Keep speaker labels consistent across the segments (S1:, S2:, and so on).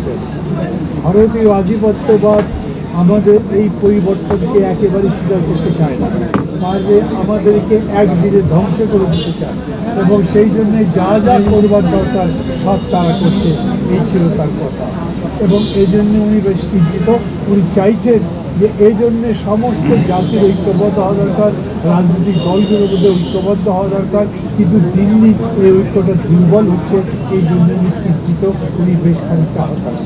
S1: করেছে। ভারতীয় আধিপত্যবাদ আমাদের এই পরিবর্তনকে একেবারে স্বীকার করতে চায় না, পারলে আমাদেরকে একদিনে ধ্বংস করে দিতে চায়, এবং সেই জন্যে যা যা করবার দরকার সব তারা করছে, এই ছিল তার কথা। এবং এই জন্যে উনি বেশ চিন্তিত। উনি চাইছেন যে এই জন্যে সমস্ত জাতির ঐক্যবদ্ধ হওয়া দরকার, রাজনৈতিক দলগুলোর মধ্যে ঐক্যবদ্ধ হওয়া দরকার, কিন্তু দিল্লি এই ঐক্যটা দুর্বল হচ্ছে, এই জন্য উনি চিন্তিত, উনি বেশ খানিকটা হতাশ।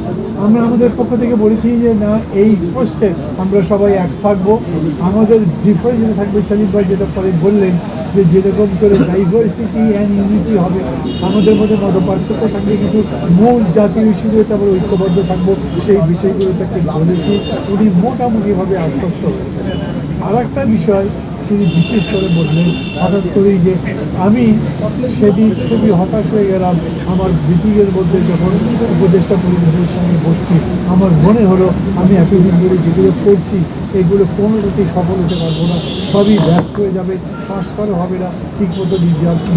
S1: আমরা আমাদের পক্ষ থেকে বলেছি যে না, এই প্রশ্নে আমরা সবাই এক থাকবো, আমাদের ডিফারেন্স থাকবে। সালিম ভাই যেটা পরে বললেন যে যেরকম করে ডাইভার্সিটি অ্যান্ড ইউনিটি হবে, আমাদের মধ্যে মত পার্থক্য থাকবে, কিন্তু মূল জাতীয় ইস্যুগুলোতে আমরা ঐক্যবদ্ধ থাকবো, সেই বিষয়গুলোটাকে বলেছি। উনি মোটামুটিভাবে আশ্বস্ত হয়েছে। আর একটা বিষয় তিনি বিশেষ করে বললেন হঠাৎ করেই, যে আমি সেদিন খুবই হতাশ হয়ে গেলাম আমার মিটিংয়ের মধ্যে যখন উপদেষ্টা পরিবেশের সঙ্গে বসছি। আমার মনে হলো আমি এতদিন ধরে যেগুলো করছি এগুলো কোনোটাতেই সফল হতে পারবো না, সবই ব্যর্থ হয়ে যাবে, সংস্কারও হবে না, ঠিকমতো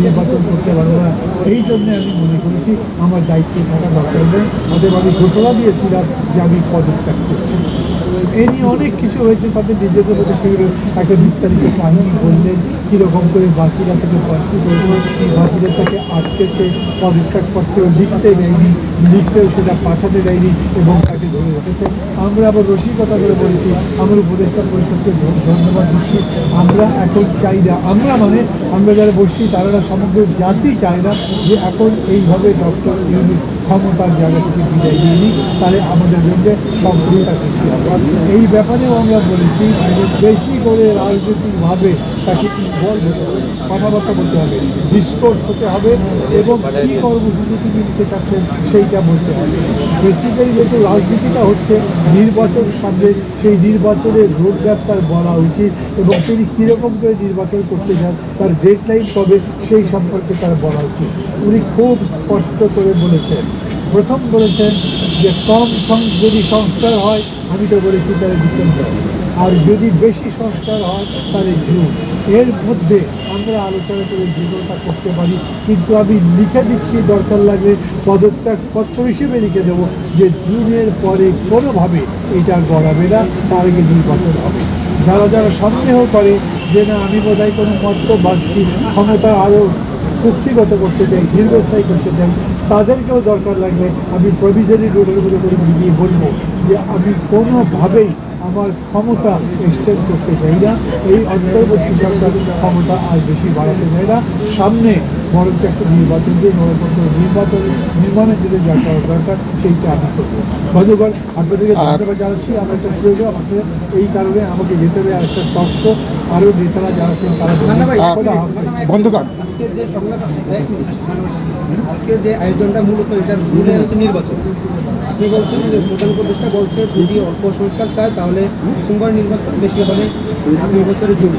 S1: নির্বাচন করতে পারবো না। এই জন্যে আমি মনে করেছি আমার দায়িত্ব থাকা দরকার নেই। অতএব আমি ঘোষণা দিয়েছিলাম যে আমি পদত্যাগ করছি। এই নিয়ে অনেক কিছু হয়েছে, তাদের নিজেদের মধ্যে সেগুলো একটা বিস্তারিত কাহিনী বললেন, কীরকম করে বাকিরা থেকে প্রস্তুত হয়েছে, বাকিরা তাকে আটকেছে, পদত্যাগপত্র লিখতে দেয়নি, লিখতেও সেটা পাঠাতে দেয়নি এবং তাকে ধরে রেখেছে। আমরা আবার রসিকতা করে বলেছি, আমরা উপদেষ্টা পরিষদকে ধন্যবাদ দিচ্ছি। আমরা এখন চাই না, আমরা যারা বসছি তারা সমগ্র জাতি চায় না যে এখন এইভাবে ডক্টর ইউনূস ক্ষমতার জায়গা থেকে বিদায় নিয়ে তাহলে আমাদের মধ্যে সম্পৃক্ততা বেশি হবে। এই ব্যাপারেও আমরা বলেছি বেশি করে রাজনৈতিকভাবে তাকে ইনভলভ হতে হবে, কথাবার্তা বলতে হবে, ডিসকোর্স হতে হবে, এবং কী কর্মসূচি তিনি নিতে চাচ্ছেন সেইটা বলতে হবে। বেসিক্যালি যেহেতু রাজনীতিটা হচ্ছে নির্বাচন সামনে, সেই নির্বাচনের রোডম্যাপ তার বলা উচিত, এবং তিনি কীরকম করে নির্বাচন করতে চান, তার ডেডলাইন কবে, সেই সম্পর্কে তার বলা উচিত। উনি খুব স্পষ্ট করে বলেছেন, প্রথম বলেছেন যে যদি সংস্কার হয়, আমি তো বলেছি তাহলে ডিসেম্বর, আর যদি বেশি সংস্কার হয় তাহলে জুন। এর মধ্যে আমরা আলোচনা করে যেটা করতে পারি, কিন্তু আমি লিখে দিচ্ছি, দরকার লাগলে পদত্যাগপত্র হিসেবে লিখে দেবো যে জুনের পরে কোনোভাবে এটা গড়াবে না, তার আগে নির্বাচন হবে। যারা যারা সন্দেহ করে যে না আমি বোধহয় কোনো মত বাসছি, ক্ষমতা আরও কুক্ষিগত করতে চাই, দীর্ঘস্থায়ী করতে চাই, তাদেরকেও দরকার লাগলে আমি প্রভিশনারি রোডের মধ্যে করে মিলিয়ে বলবো যে আমি কোনোভাবেই আমার ক্ষমতা এক্সটেন্ড করতে চাই না, এই অন্তর্বর্তী সরকার ক্ষমতা আর বেশি বাড়াতে চাই না, সামনে বরঞ্চ একটা নির্বাচন দিয়ে নির্মাণের জন্য যা করা দরকার সেইটা আমি করবো। ধন্যবাদ আপনাদেরকে, ধন্যবাদ জানাচ্ছি। আমার একটা প্রয়োজন আছে, এই কারণে আমাকে যেতে হবে আর একটা টকশো, আরও নেতারা যারা আছেন তারা
S2: বন্ধুগণ।
S3: আজকে যে আয়োজনটা মূলত এটা ঘুরে হচ্ছে নির্বাচন। আপনি বলছেন যে প্রধান উপদেষ্টা বলছে যদি অল্প সংস্কার চায় তাহলে ডিসেম্বর নির্বাচন, বেশি হলে আগামী বছরে জুন।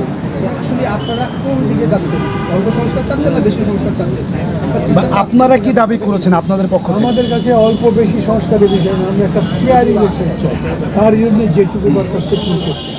S3: আসলে আপনারা কোন দিকে যাচ্ছেন? অল্প সংস্কার চাচ্ছেন না বেশি সংস্কার চাচ্ছেন?
S2: আপনারা কি দাবি করেছেন আপনাদের পক্ষ থেকে?
S1: আমাদের কাছে অল্প বেশি সংস্কারের বিষয় না, আমরা একটা ফেয়ার ইলেকশন চাই, তার জন্য যেটুকু দরকার সেটুকু করছি।